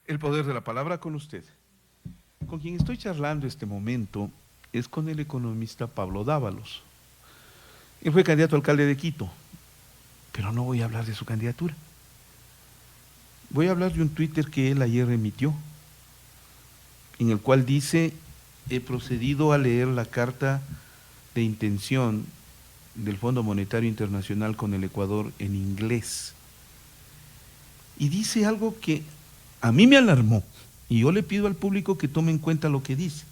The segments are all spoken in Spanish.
El poder de la palabra con usted. Con quien estoy charlando este momento es con el economista Pablo Dávalos. Él fue candidato a alcalde de Quito, pero no voy a hablar de su candidatura. Voy a hablar de un Twitter que él ayer emitió, en el cual dice: he procedido a leer la carta de intención del Fondo Monetario Internacional con el Ecuador en inglés. Y dice algo que a mí me alarmó, y yo le pido al público que tome en cuenta lo que dice.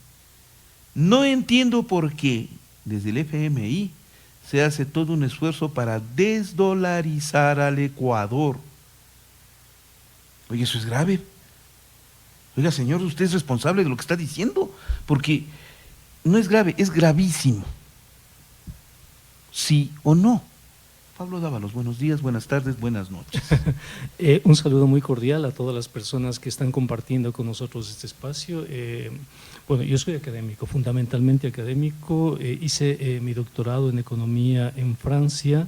No entiendo por qué desde el FMI se hace todo un esfuerzo para desdolarizar al Ecuador. Oye, eso es grave. Oiga, señor, usted es responsable de lo que está diciendo, porque no es grave, es gravísimo. ¿Sí o no? Pablo Dávalos, buenos días, buenas tardes, buenas noches. Un saludo muy cordial a todas las personas que están compartiendo con nosotros este espacio. Bueno, yo soy académico, fundamentalmente académico. Hice mi doctorado en economía en Francia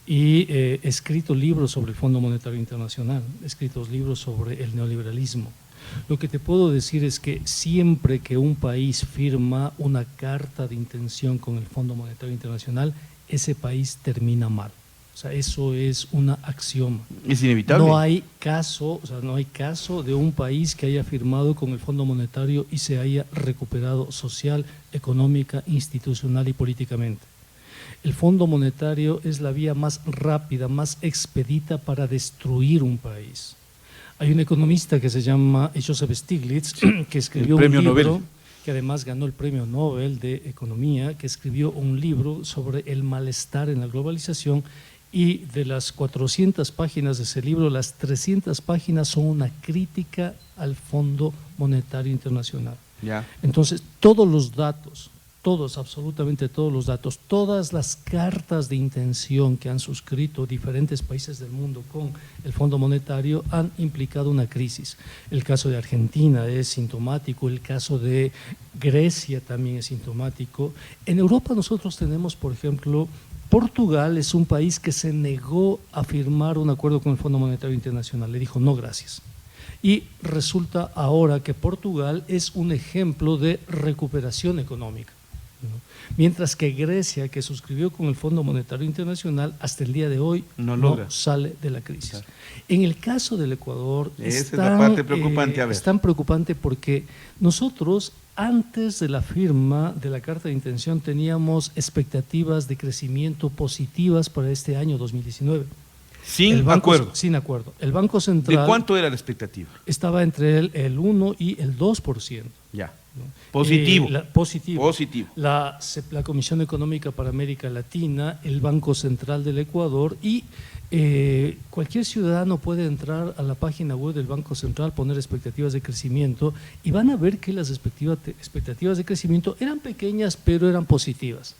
y he escrito libros sobre el Fondo Monetario Internacional, he escrito libros sobre el neoliberalismo. Lo que te puedo decir es que siempre que un país firma una carta de intención con el Fondo Monetario Internacional, ese país termina mal. O sea, eso es una axioma. Es inevitable. No hay caso, o sea, no hay caso de un país que haya firmado con el Fondo Monetario y se haya recuperado social, económica, institucional y políticamente. El Fondo Monetario es la vía más rápida, más expedita para destruir un país. Hay un economista que se llama Joseph Stiglitz, que escribió un libro, Nobel, que además ganó el premio Nobel de Economía, que escribió un libro sobre el malestar en la globalización, y de las 400 páginas de ese libro, las 300 páginas son una crítica al Fondo Monetario Internacional. Ya. Entonces, todos los datos, todos, absolutamente todos los datos, todas las cartas de intención que han suscrito diferentes países del mundo con el Fondo Monetario han implicado una crisis. El caso de Argentina es sintomático, el caso de Grecia también es sintomático. En Europa nosotros tenemos, por ejemplo, Portugal es un país que se negó a firmar un acuerdo con el Fondo Monetario Internacional, le dijo no gracias. Y resulta ahora que Portugal es un ejemplo de recuperación económica, ¿no? Mientras que Grecia, que suscribió con el Fondo Monetario Internacional, hasta el día de hoy no sale de la crisis. Claro. En el caso del Ecuador es la parte preocupante, es tan preocupante porque nosotros antes de la firma de la carta de intención teníamos expectativas de crecimiento positivas para este año 2019. Sin acuerdo. Sin acuerdo. El Banco Central… ¿De cuánto era la expectativa? Estaba entre el 1 y el 2%. Ya. Positivo. Positivo. La Comisión Económica para América Latina, el Banco Central del Ecuador y cualquier ciudadano puede entrar a la página web del Banco Central, poner expectativas de crecimiento y van a ver que las expectativas de crecimiento eran pequeñas pero eran positivas.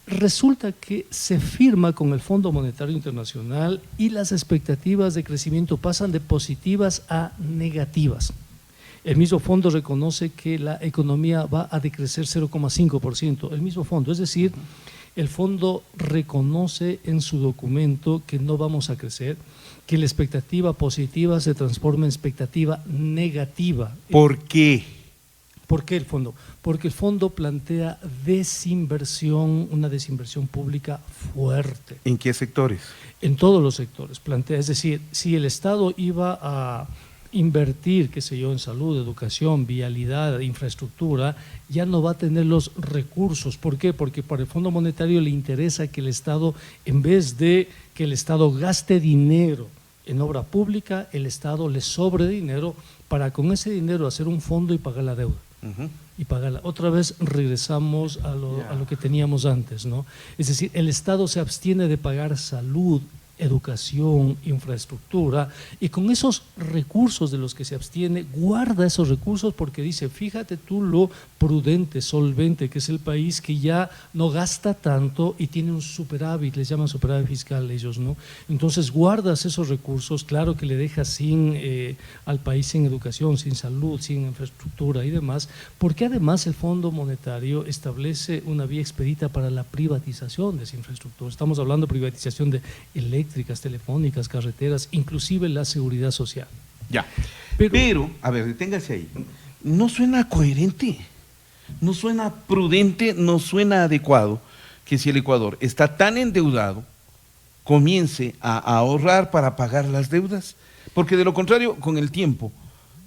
Resulta que se firma con el Fondo Monetario Internacional y las expectativas de crecimiento pasan de positivas a negativas. El mismo fondo reconoce que la economía va a decrecer 0,5%, el mismo fondo, es decir, el fondo reconoce en su documento que no vamos a crecer, que la expectativa positiva se transforma en expectativa negativa. ¿Por qué? ¿Por qué el fondo? Porque el fondo plantea desinversión, una desinversión pública fuerte. ¿En qué sectores? En todos los sectores plantea, es decir, si el Estado iba a invertir, qué sé yo, en salud, educación, vialidad, infraestructura, ya no va a tener los recursos. ¿Por qué? Porque para el Fondo Monetario le interesa que el Estado, en vez de que el Estado gaste dinero en obra pública, el Estado le sobre dinero para con ese dinero hacer un fondo y pagar la deuda. Y pagarla. Otra vez regresamos a lo que teníamos antes, ¿no? Es decir, el Estado se abstiene de pagar salud, educación, infraestructura, y con esos recursos de los que se abstiene, guarda esos recursos porque dice, fíjate tú lo prudente, solvente que es el país, que ya no gasta tanto y tiene un superávit, les llaman superávit fiscal ellos, ¿no? Entonces guardas esos recursos, claro que le dejas al país sin educación, sin salud, sin infraestructura y demás, porque además el Fondo Monetario establece una vía expedita para la privatización de esa infraestructura. Estamos hablando de privatización de eléctricas, telefónicas, carreteras, inclusive la seguridad social. Ya. Pero, a ver, deténgase ahí. No suena coherente, no suena prudente, no suena adecuado que si el Ecuador está tan endeudado, comience a ahorrar para pagar las deudas. Porque de lo contrario, con el tiempo,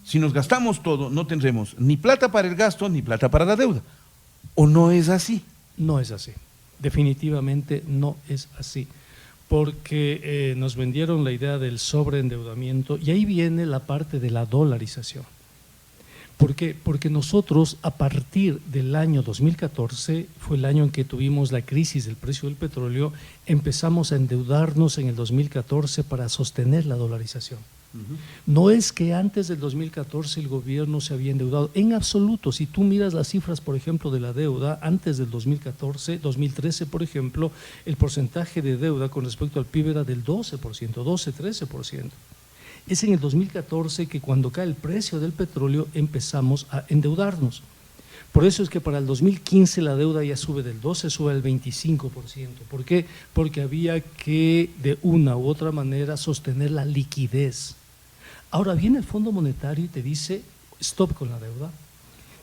si nos gastamos todo, no tendremos ni plata para el gasto ni plata para la deuda. ¿O no es así? No es así. Definitivamente no es así. Porque nos vendieron la idea del sobreendeudamiento y ahí viene la parte de la dolarización. ¿Por qué? Porque nosotros a partir del año 2014, fue el año en que tuvimos la crisis del precio del petróleo, empezamos a endeudarnos en el 2014 para sostener la dolarización. No es que antes del 2014 el gobierno se había endeudado, en absoluto. Si tú miras las cifras, por ejemplo, de la deuda, antes del 2014, 2013, por ejemplo, el porcentaje de deuda con respecto al PIB era del 12%, 12-13%. Es en el 2014 que cuando cae el precio del petróleo empezamos a endeudarnos. Por eso es que para el 2015 la deuda ya sube del 12, sube al 25%. ¿Por qué? Porque había que de una u otra manera sostener la liquidez. Ahora viene el Fondo Monetario y te dice stop con la deuda,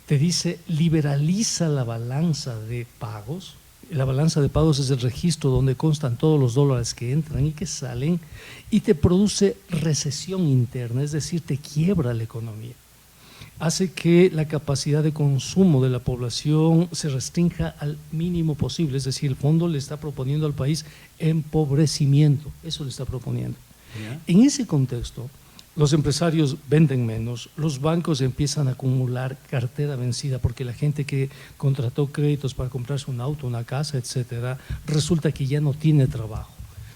te dice liberaliza la balanza de pagos. La balanza de pagos es el registro donde constan todos los dólares que entran y que salen y te produce recesión interna, es decir, te quiebra la economía. Hace que la capacidad de consumo de la población se restrinja al mínimo posible, es decir, el fondo le está proponiendo al país empobrecimiento, eso le está proponiendo. En ese contexto, los empresarios venden menos, los bancos empiezan a acumular cartera vencida porque la gente que contrató créditos para comprarse un auto, una casa, etcétera, resulta que ya no tiene trabajo.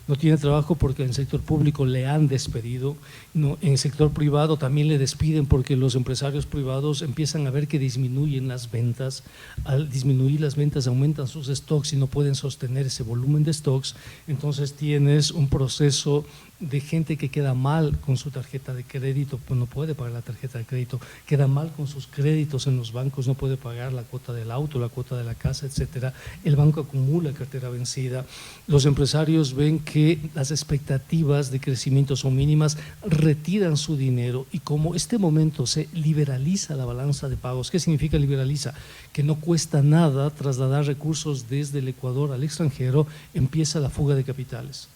No tiene trabajo porque en el sector público le han despedido, no, en el sector privado también le despiden porque los empresarios privados empiezan a ver que disminuyen las ventas, al disminuir las ventas aumentan sus stocks y no pueden sostener ese volumen de stocks, entonces tienes un proceso de gente que queda mal con su tarjeta de crédito, pues no puede pagar la tarjeta de crédito, queda mal con sus créditos en los bancos, no puede pagar la cuota del auto, la cuota de la casa, etcétera. El banco acumula cartera vencida. Los empresarios ven que las expectativas de crecimiento son mínimas, retiran su dinero y como este momento se liberaliza la balanza de pagos, ¿qué significa liberaliza? Que no cuesta nada trasladar recursos desde el Ecuador al extranjero, empieza la fuga de capitales.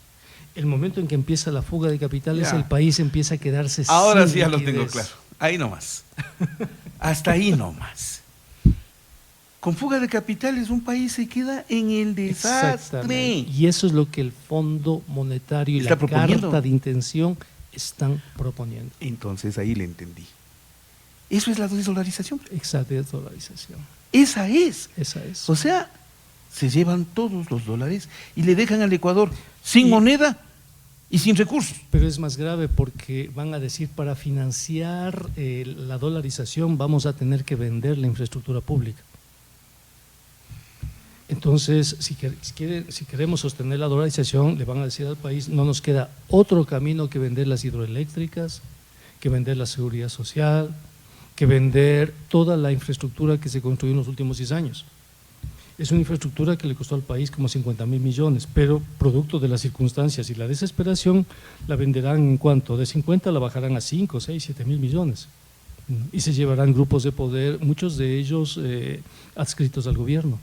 El momento en que empieza la fuga de capitales, el país empieza a quedarse sin liquidez. Ahora sí ya lo tengo claro. Ahí nomás. Hasta ahí nomás. Con fuga de capitales un país se queda en el desastre. Y eso es lo que el Fondo Monetario y la carta de intención están proponiendo. Entonces ahí le entendí. Eso es la desdolarización. Exacto, desdolarización. Esa es. Esa es. O sea, se llevan todos los dólares y le dejan al Ecuador sin moneda y sin recursos. Pero es más grave porque van a decir para financiar la dolarización vamos a tener que vender la infraestructura pública. Entonces, si queremos sostener la dolarización, le van a decir al país, no nos queda otro camino que vender las hidroeléctricas, que vender la seguridad social, que vender toda la infraestructura que se construyó en los últimos 10 años. Es una infraestructura que le costó al país como 50.000 millones, pero producto de las circunstancias y la desesperación, la venderán en cuanto de 50 la bajarán a 5, 6, 7 mil millones. Y se llevarán grupos de poder, muchos de ellos adscritos al gobierno.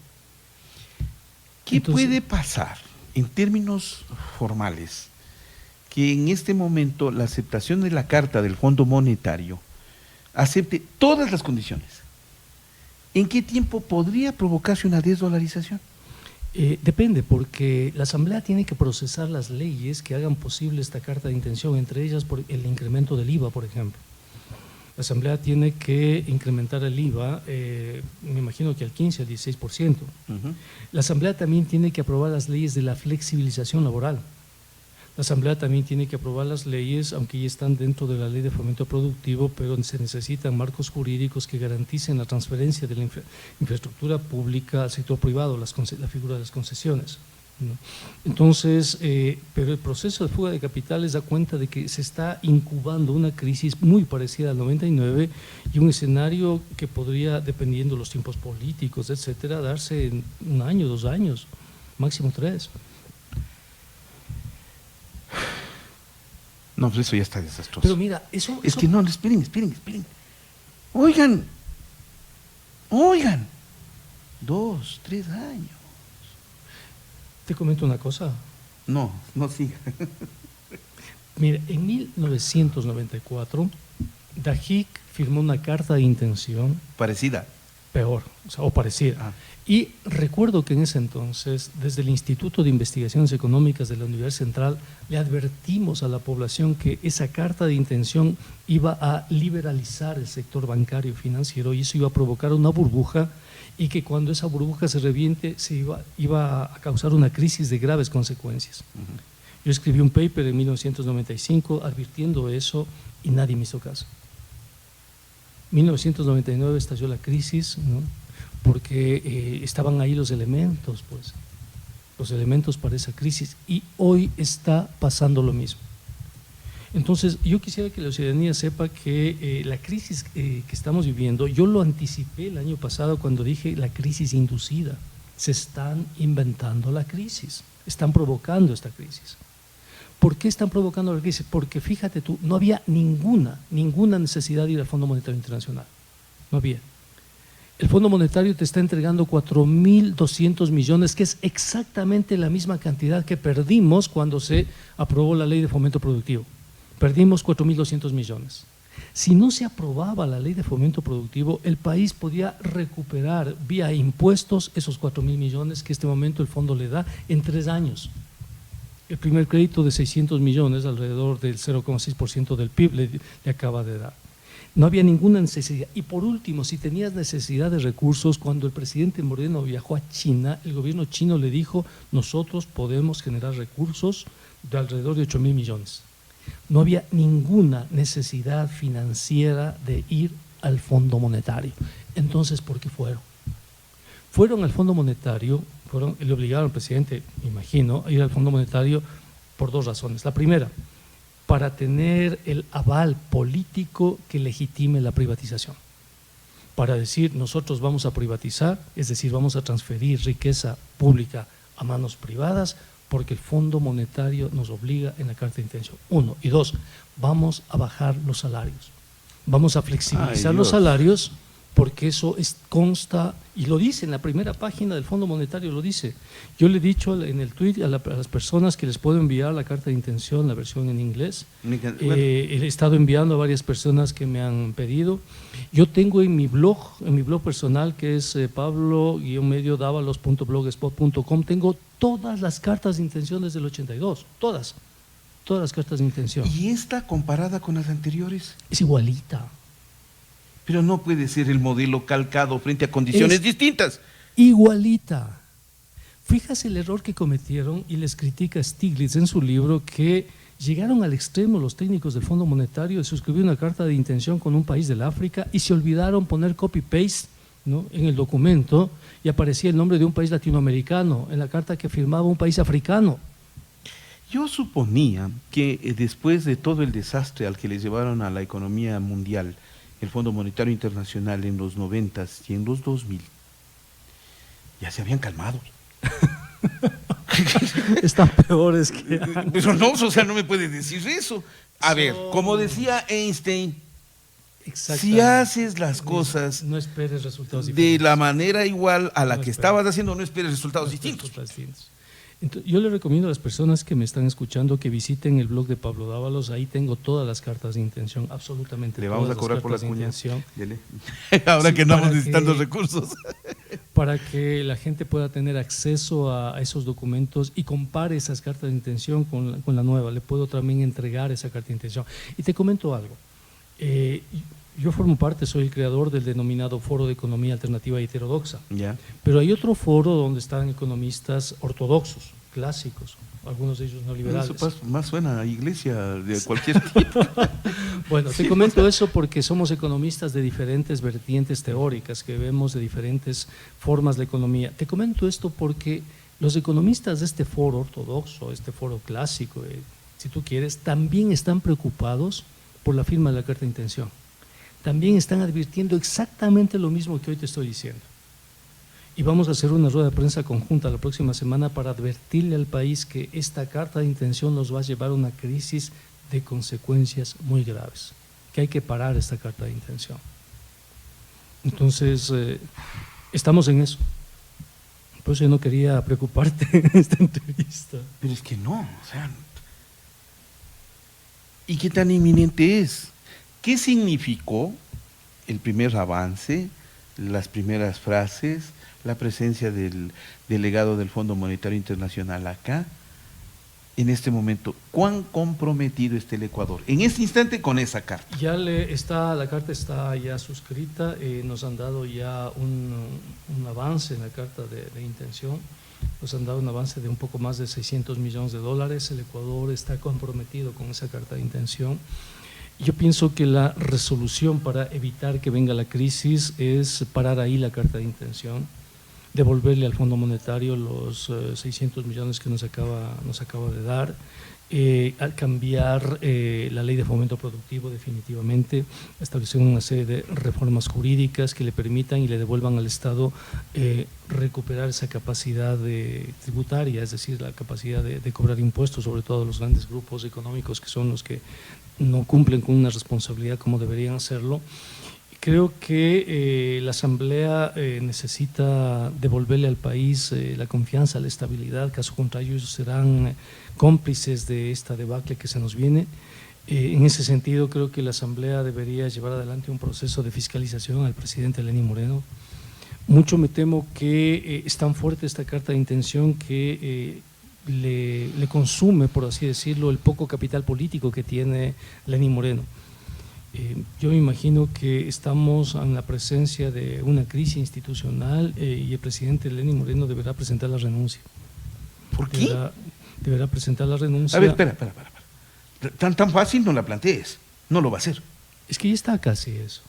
¿Qué puede pasar en términos formales que en este momento la aceptación de la Carta del Fondo Monetario acepte todas las condiciones? ¿En qué tiempo podría provocarse una desdolarización? Depende, porque la Asamblea tiene que procesar las leyes que hagan posible esta carta de intención, entre ellas por el incremento del IVA, por ejemplo. La Asamblea tiene que incrementar el IVA, me imagino que al 15, al 16%. La Asamblea también tiene que aprobar las leyes de la flexibilización laboral. La Asamblea también tiene que aprobar las leyes, aunque ya están dentro de la Ley de Fomento Productivo, pero se necesitan marcos jurídicos que garanticen la transferencia de la infraestructura pública al sector privado, la figura de las concesiones, ¿no? Entonces, pero el proceso de fuga de capitales da cuenta de que se está incubando una crisis muy parecida al 99 y un escenario que podría, dependiendo de los tiempos políticos, etcétera, darse en 1 año, 2 años, máximo 3. No, pues eso ya está desastroso. Pero mira, Es que no, esperen. Oigan, 2, 3 años. Te comento una cosa. No siga. Mira, en 1994, Dajic firmó una carta de intención Parecida. peor, o parecida. Ah. Y recuerdo que en ese entonces, desde el Instituto de Investigaciones Económicas de la Universidad Central, le advertimos a la población que esa carta de intención iba a liberalizar el sector bancario y financiero y eso iba a provocar una burbuja y que cuando esa burbuja se reviente iba a causar una crisis de graves consecuencias. Uh-huh. Yo escribí un paper en 1995 advirtiendo eso y nadie me hizo caso. 1999 estalló la crisis, ¿no? Porque estaban ahí los elementos para esa crisis y hoy está pasando lo mismo. Entonces, yo quisiera que la ciudadanía sepa que la crisis que estamos viviendo, yo lo anticipé el año pasado cuando dije la crisis inducida. Se están inventando la crisis, están provocando esta crisis. ¿Por qué están provocando la crisis? Porque fíjate tú, no había ninguna necesidad de ir al Fondo Monetario Internacional, no había. El Fondo Monetario te está entregando 4.200 millones, que es exactamente la misma cantidad que perdimos cuando se aprobó la Ley de Fomento Productivo. Perdimos 4.200 millones. Si no se aprobaba la Ley de Fomento Productivo, el país podía recuperar vía impuestos esos 4.000 millones que en este momento el fondo le da en 3 años. El primer crédito de 600 millones, alrededor del 0,6% del PIB, le acaba de dar. No había ninguna necesidad. Y por último, si tenías necesidad de recursos, cuando el presidente Moreno viajó a China, el gobierno chino le dijo, nosotros podemos generar recursos de alrededor de 8.000 millones. No había ninguna necesidad financiera de ir al Fondo Monetario. Entonces, ¿por qué fueron? Fueron al Fondo Monetario, le obligaron al presidente, me imagino, a ir al Fondo Monetario por 2 razones. La primera, para tener el aval político que legitime la privatización. Para decir, nosotros vamos a privatizar, es decir, vamos a transferir riqueza pública a manos privadas, porque el Fondo Monetario nos obliga en la carta de intención. 1. Y 2, vamos a bajar los salarios. Vamos a flexibilizar los salarios, porque eso consta, y lo dice en la primera página del Fondo Monetario, lo dice. Yo le he dicho en el tweet a las personas que les puedo enviar la carta de intención, la versión en inglés. He estado enviando a varias personas que me han pedido. Yo tengo en mi blog personal, que es pablo-davalos.blogspot.com, tengo todas las cartas de intención desde el 82, todas las cartas de intención. ¿Y esta comparada con las anteriores? Es igualita. Pero no puede ser el modelo calcado frente a condiciones distintas. Igualita. Fíjate el error que cometieron y les critica Stiglitz en su libro, que llegaron al extremo los técnicos del Fondo Monetario de suscribir una carta de intención con un país del África y se olvidaron poner copy-paste, ¿no?, en el documento y aparecía el nombre de un país latinoamericano en la carta que firmaba un país africano. Yo suponía que después de todo el desastre al que le llevaron a la economía mundial, el Fondo Monetario Internacional en los 90 y en los 2000, ya se habían calmado. Están peores que antes. Pero no, o sea, no me puede decir eso. A ver, como decía Einstein, si haces las cosas no esperes resultados de diferentes. la manera igual a la que estabas haciendo, no esperes resultados distintos. Entonces, yo le recomiendo a las personas que me están escuchando que visiten el blog de Pablo Dávalos. Ahí tengo todas las cartas de intención, absolutamente Le todas. vamos a cobrar por la de cuña. intención. Ahora Sí, que andamos para necesitando que- recursos. Para que la gente pueda tener acceso a esos documentos y compare esas cartas de intención con la nueva. Le puedo también entregar esa carta de intención. Y te comento algo. Yo formo parte, soy el creador del denominado Foro de Economía Alternativa y Heterodoxa. Ya. Pero hay otro foro donde están economistas ortodoxos, clásicos, algunos de ellos neoliberales. Eso más suena a iglesia de cualquier tipo. Bueno, te comento eso porque somos economistas de diferentes vertientes teóricas, que vemos de diferentes formas de economía. Te comento esto porque los economistas de este foro ortodoxo, este foro clásico, si tú quieres, también están preocupados por la firma de la carta de intención. También están advirtiendo exactamente lo mismo que hoy te estoy diciendo. Y vamos a hacer una rueda de prensa conjunta la próxima semana para advertirle al país que esta carta de intención nos va a llevar a una crisis de consecuencias muy graves, que hay que parar esta carta de intención. Entonces, estamos en eso. Por eso yo no quería preocuparte en esta entrevista. Pero es que no, o sea, ¿y qué tan inminente es? ¿Qué significó el primer avance, las primeras frases, la presencia del delegado del Fondo Monetario Internacional acá? En este momento, ¿cuán comprometido está el Ecuador en este instante con esa carta? La carta está ya suscrita, nos han dado ya un avance en la carta de intención, nos han dado un avance de un poco más de $600 millones, el Ecuador está comprometido con esa carta de intención. Yo pienso que la resolución para evitar que venga la crisis es parar ahí la carta de intención, devolverle al Fondo Monetario los 600 millones que nos acaba de dar, al cambiar la ley de fomento productivo definitivamente, establecer una serie de reformas jurídicas que le permitan y le devuelvan al Estado recuperar esa capacidad tributaria, es decir, la capacidad de cobrar impuestos, sobre todo los grandes grupos económicos que son los que no cumplen con una responsabilidad como deberían hacerlo. Creo que la Asamblea necesita devolverle al país la confianza, la estabilidad, caso contrario ellos serán cómplices de esta debacle que se nos viene. En ese sentido creo que la Asamblea debería llevar adelante un proceso de fiscalización al presidente Lenín Moreno. Mucho me temo que es tan fuerte esta carta de intención que le consume, por así decirlo, el poco capital político que tiene Lenín Moreno. Yo me imagino que estamos en la presencia de una crisis institucional y el presidente Lenín Moreno deberá presentar la renuncia. ¿Por qué? Deberá presentar la renuncia. A ver, espera. Tan fácil no la plantees, no lo va a hacer. Es que ya está casi eso.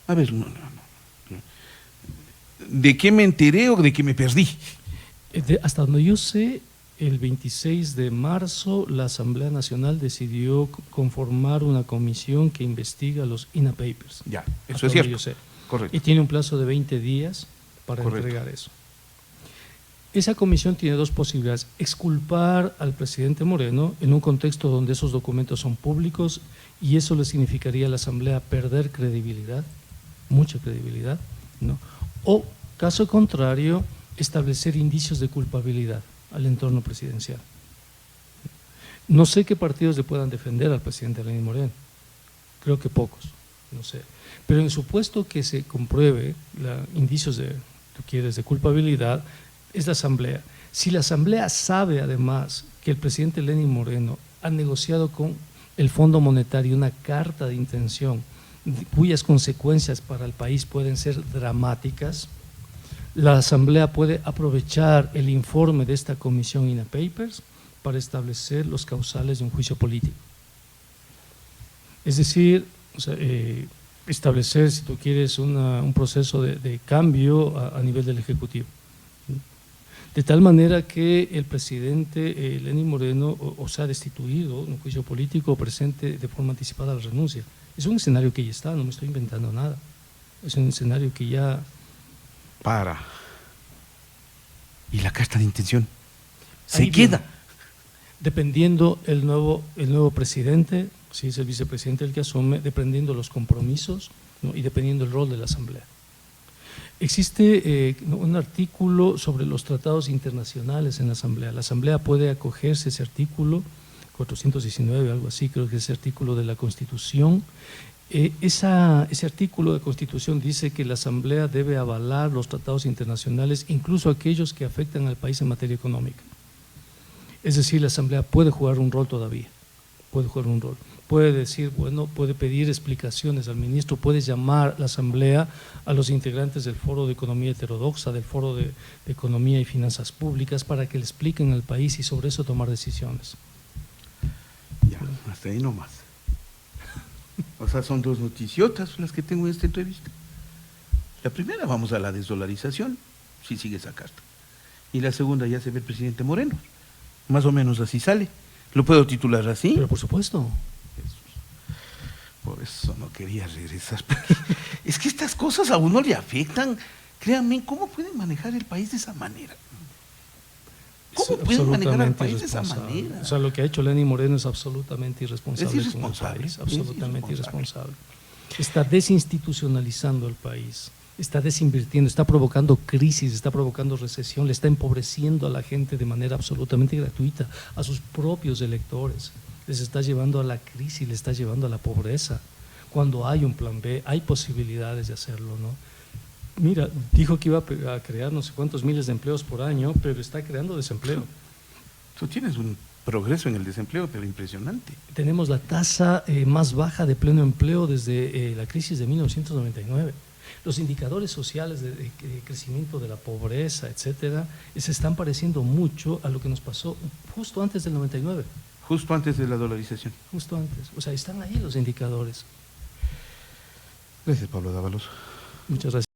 A ver, no. ¿De qué me enteré o de qué me perdí? Hasta donde yo sé, el 26 de marzo la Asamblea Nacional decidió conformar una comisión que investiga los INA Papers. Ya, eso es cierto. Yo sé. Correcto. Y tiene un plazo de 20 días para entregar eso. Esa comisión tiene dos posibilidades: exculpar al presidente Moreno en un contexto donde esos documentos son públicos y eso le significaría a la Asamblea perder credibilidad, mucha credibilidad, ¿no? O, caso contrario, establecer indicios de culpabilidad al entorno presidencial. No sé qué partidos le puedan defender al presidente Lenín Moreno, creo que pocos, no sé. Pero en el supuesto que se compruebe indicios de culpabilidad, es la Asamblea. Si la Asamblea sabe además que el presidente Lenín Moreno ha negociado con el Fondo Monetario una carta de intención cuyas consecuencias para el país pueden ser dramáticas, la Asamblea puede aprovechar el informe de esta comisión INA Papers para establecer los causales de un juicio político. Es decir, establecer, si tú quieres, un proceso de cambio a nivel del Ejecutivo. De tal manera que el presidente Lenín Moreno o sea destituido en un juicio político o presente de forma anticipada la renuncia. Es un escenario que ya está, no me estoy inventando nada. Es un escenario que ya… ¿Y la carta de intención? ¿Se queda? Dependiendo el nuevo presidente, si es el vicepresidente el que asume, dependiendo los compromisos, ¿no? Y dependiendo el rol de la Asamblea. Existe un artículo sobre los tratados internacionales en la Asamblea. La Asamblea puede acogerse a ese artículo, 419, algo así, creo que es ese artículo de la Constitución. Ese artículo de Constitución dice que la Asamblea debe avalar los tratados internacionales, incluso aquellos que afectan al país en materia económica. Es decir, la Asamblea puede jugar un rol todavía, puede decir, bueno, puede pedir explicaciones al ministro, puede llamar la Asamblea a los integrantes del Foro de Economía Heterodoxa, del Foro de Economía y Finanzas Públicas, para que le expliquen al país y sobre eso tomar decisiones. Ya, hasta ahí nomás. O sea, son dos noticiotas las que tengo en esta entrevista. La primera, vamos a la desdolarización, si sigue esa carta. Y la segunda, ya se ve el presidente Moreno. Más o menos así sale. ¿Lo puedo titular así? Pero por supuesto. Por eso no quería regresar. Es que estas cosas a uno le afectan. Créanme, ¿cómo pueden manejar el país de esa manera? ¿Cómo pueden manejar al absolutamente país de esa irresponsable. manera? O sea, lo que ha hecho Lenín Moreno es absolutamente irresponsable. Es irresponsable, con el país, es absolutamente irresponsable. irresponsable. Está desinstitucionalizando el país, está desinvirtiendo, está provocando crisis, está provocando recesión, le está empobreciendo a la gente de manera absolutamente gratuita, a sus propios electores. Les está llevando a la crisis, les está llevando a la pobreza. Cuando hay un plan B, hay posibilidades de hacerlo, ¿no? Mira, dijo que iba a crear no sé cuántos miles de empleos por año, pero está creando desempleo. Tú tienes un progreso en el desempleo, pero impresionante. Tenemos la tasa más baja de pleno empleo desde la crisis de 1999. Los indicadores sociales de crecimiento de la pobreza, etcétera, se están pareciendo mucho a lo que nos pasó justo antes del 99. Justo antes de la dolarización. Justo antes. O sea, están ahí los indicadores. Gracias, Pablo Dávalos. Muchas gracias.